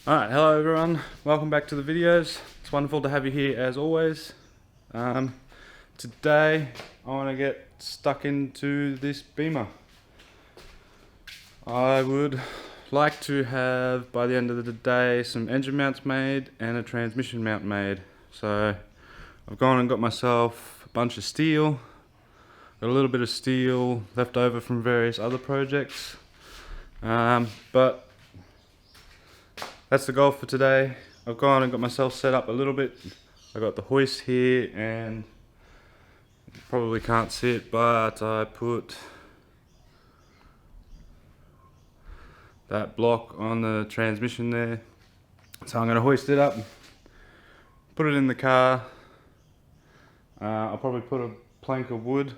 Alright, hello everyone, welcome back to the videos. It's wonderful to have you here as always. Today I want to get stuck into this beamer. I would like to have, by the end of the day, some engine mounts made and a transmission mount made. So I've gone and got myself a bunch of steel, got a little bit of steel left over from various other projects, but that's the goal for today. I've gone and got myself set up a little bit. I got the hoist here, and you probably can't see it, but I put that block on the transmission there. So I'm going to hoist it up, put it in the car. I'll probably put a plank of wood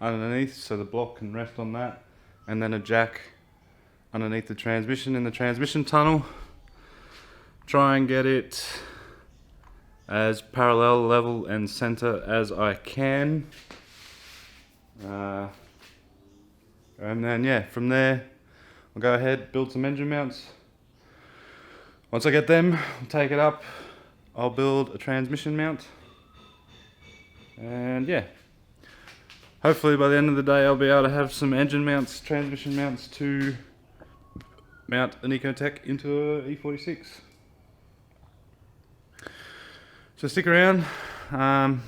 underneath so the block can rest on that, and then a jack underneath the transmission in the transmission tunnel. Try and get it as parallel, level and center as I can, and then yeah, from there I'll go ahead, build some engine mounts. Once I get them, I'll take it up, I'll build a transmission mount, and yeah, hopefully by the end of the day I'll be able to have some engine mounts, transmission mounts to mount an ecotec into a E46. So stick around. Yeah,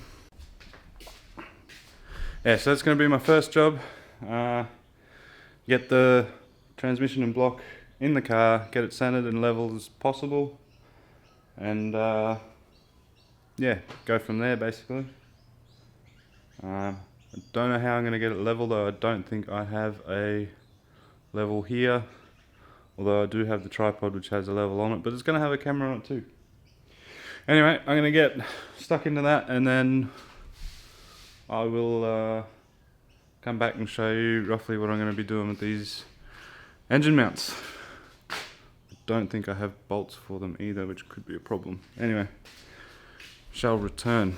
so that's going to be my first job. Get the transmission and block in the car, get it centered and level as possible, and yeah, go from there basically. I don't know how I'm going to get it level, though. I don't think I have a level here, although I do have the tripod which has a level on it, but it's going to have a camera on it too. Anyway, I'm going to get stuck into that, and then I will come back and show you roughly what I'm going to be doing with these engine mounts. I don't think I have bolts for them either, which could be a problem. Anyway, shall return.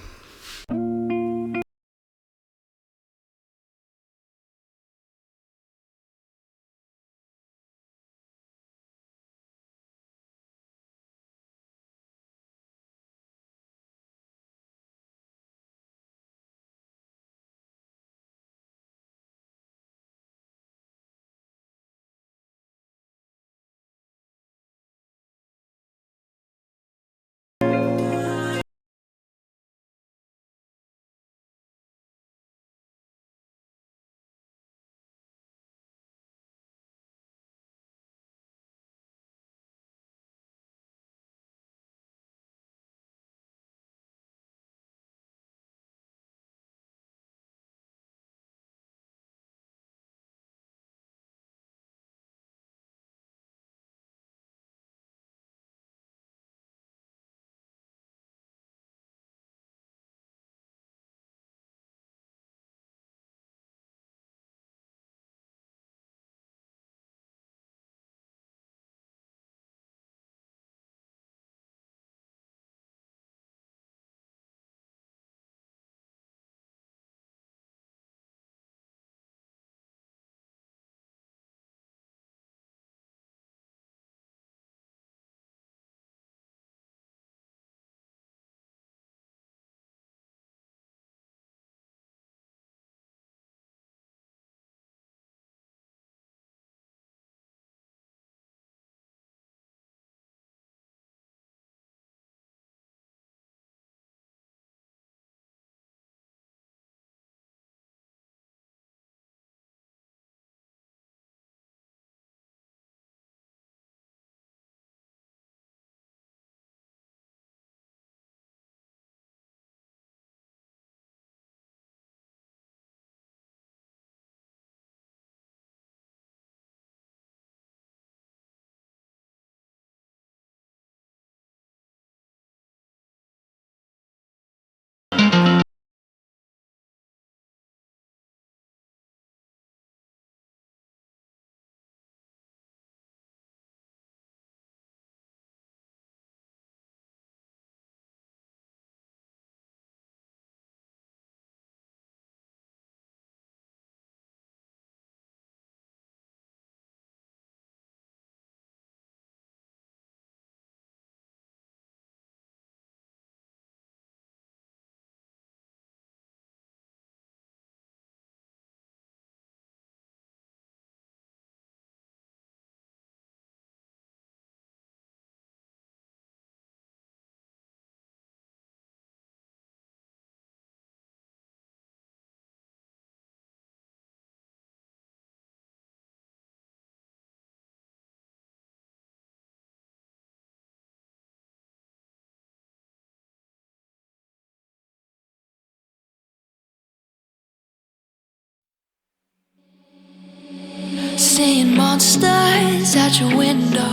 seeing monsters out your window.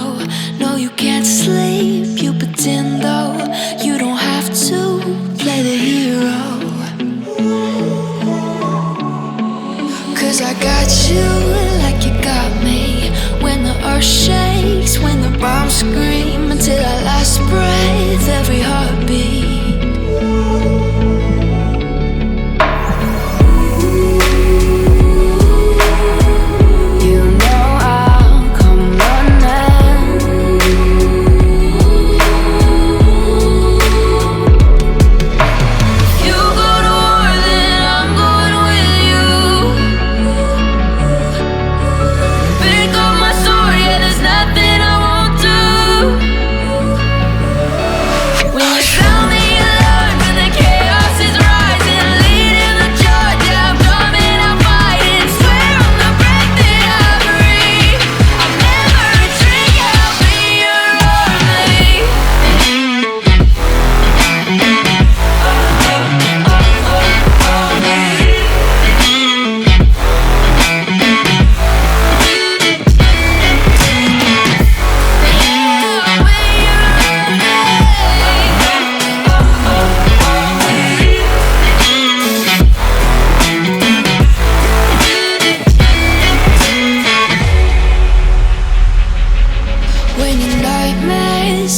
No, you can't sleep, you pretend though. You don't have to play the hero, 'cause I got you like you got me. When the earth shakes, when the bombs scream, until our last breath, every heartbeat.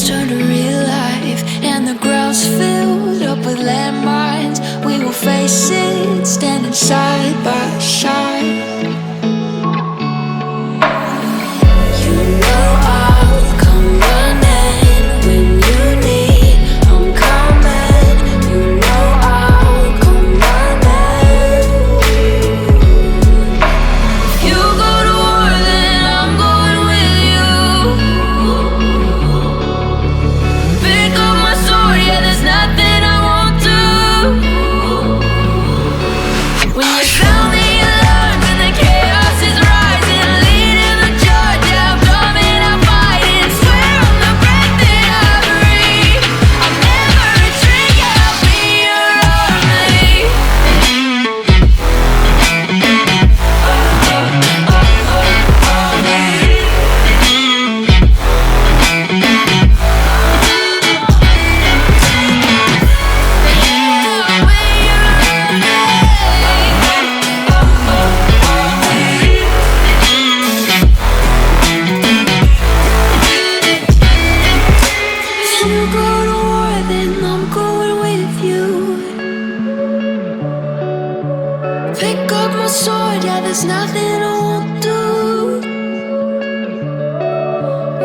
Turn to real life, and the ground's filled up with landmines. We will face it, standing side by side. You know I'll come running when you need. I'm coming. You know I'll come running. If you go to war, then I'm going with you. There's nothing I won't do. When you sound the alarm and the chaos is rising, leading the charge, yeah, I'm coming, I'm fighting. Swear on the breath that I breathe, I'll never retreat, yeah, I'll be your army. Pick up my sword, yeah, there's nothing I won't do.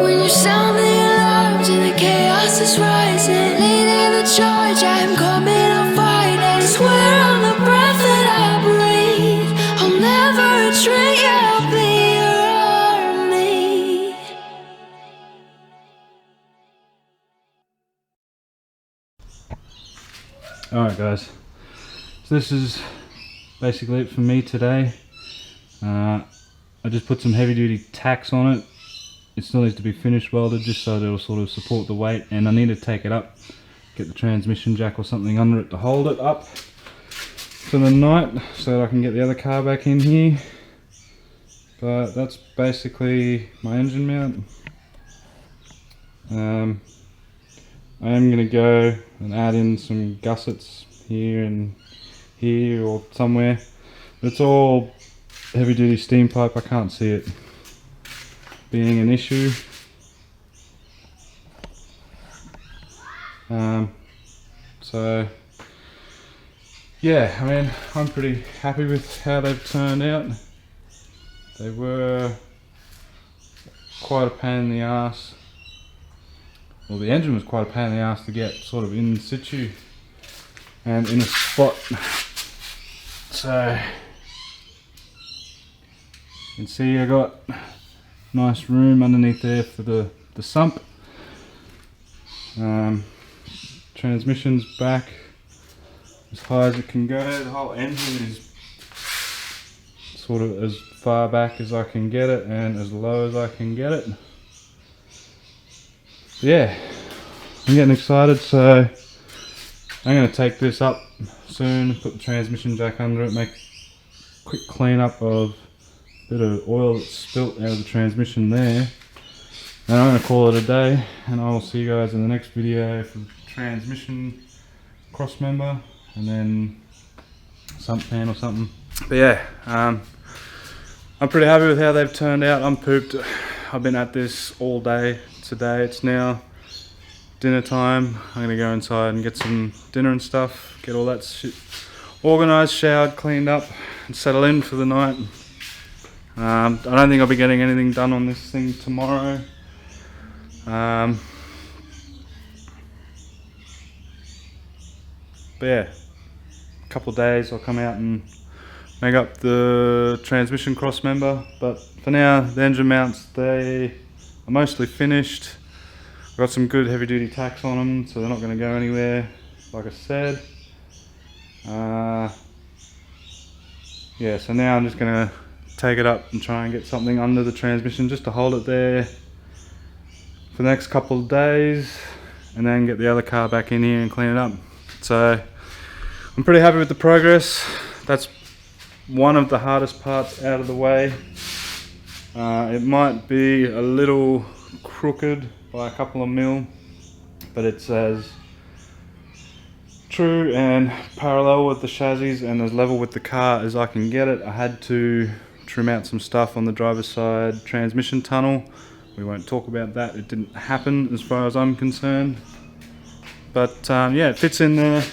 When you sound the alarms and the chaos is rising, leading the charge, I'm coming, I'm fighting. Swear on the breath that I breathe, I'll never retreat, yeah, I'll be your army. Alright guys, so this is basically it for me today. I just put some heavy duty tacks on it. It still needs to be finish welded just so that it'll sort of support the weight, and I need to take it up, get the transmission jack or something under it to hold it up for the night so that I can get the other car back in here. But that's basically my engine mount. I am going to go and add in some gussets here and here or somewhere, but it's all heavy duty steam pipe. I can't see it being an issue. So yeah, I mean, I'm pretty happy with how they've turned out. They were quite a pain in the ass. Well, the engine was quite a pain in the ass to get sort of in situ and in a spot. So you can see I got nice room underneath there for the sump. Transmission's back as high as it can go. The whole engine is sort of as far back as I can get it and as low as I can get it. Yeah, I'm getting excited, so I'm going to take this up soon, put the transmission jack under it, make a quick clean up of bit of oil that's spilt out of the transmission there. And I'm going to call it a day, and I will see you guys in the next video for the transmission cross member and then sump pan or something. But yeah, I'm pretty happy with how they've turned out. I'm pooped. I've been at this all day today. It's now dinner time. I'm going to go inside and get some dinner and stuff, get all that shit organised, showered, cleaned up and settle in for the night. I don't think I'll be getting anything done on this thing tomorrow. But yeah, a couple of days I'll come out and make up the transmission cross member. But for now, the engine mounts, they are mostly finished. I've got some good heavy duty tacks on them, so they're not going to go anywhere, like I said. Yeah, so now I'm just going to take it up and try and get something under the transmission just to hold it there for the next couple of days, and then get the other car back in here and clean it up. So I'm pretty happy with the progress. That's one of the hardest parts out of the way. It might be a little crooked by a couple of mil, but it's as true and parallel with the chassis and as level with the car as I can get it. I had to trim out some stuff on the driver's side transmission tunnel. We won't talk about that. It didn't happen as far as I'm concerned. But yeah, it fits in there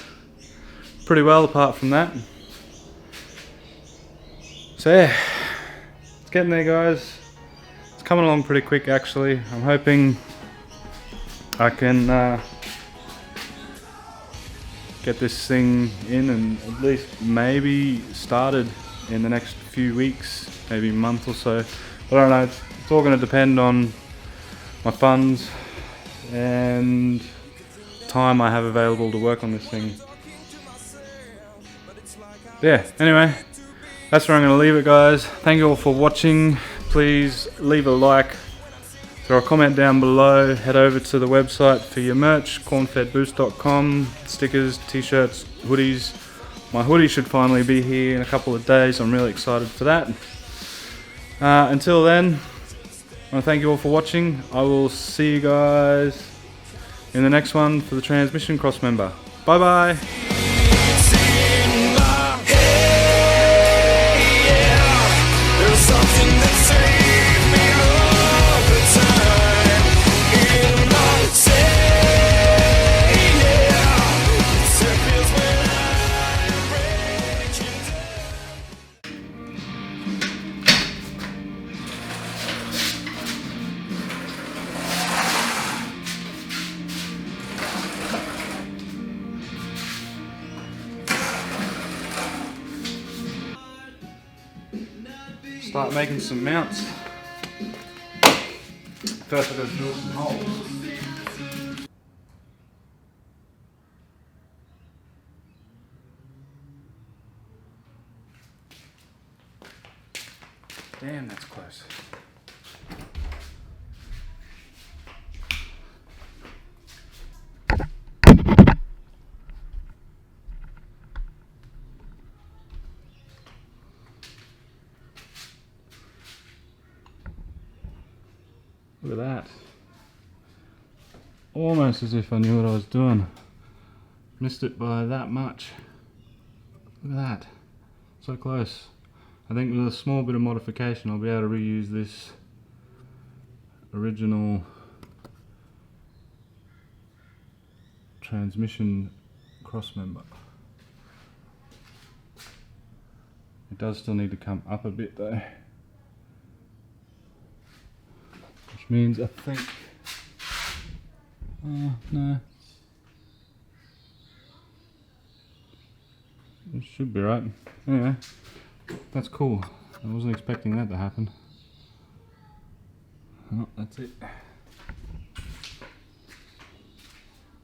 pretty well apart from that. So yeah, it's getting there, guys. It's coming along pretty quick actually. I'm hoping I can get this thing in and at least maybe started in the next few weeks, maybe a month or so. But I don't know, it's all going to depend on my funds and time I have available to work on this thing. Yeah, anyway, that's where I'm going to leave it, guys. Thank you all for watching. Please leave a like, throw a comment down below, head over to the website for your merch, cornfedboost.com, stickers, t-shirts, hoodies. My hoodie should finally be here in a couple of days. I'm really excited for that. Until then, I want to thank you all for watching. I will see you guys in the next one for the transmission cross member. Bye bye. Start making some mounts. First I've got to drill some holes. Damn, that's close. Look at that. Almost as if I knew what I was doing. Missed it by that much. Look at that. So close. I think with a small bit of modification I'll be able to reuse this original transmission cross member. It does still need to come up a bit though. Which means I think, no, it should be right. Anyway, that's cool. I wasn't expecting that to happen. Oh, that's it.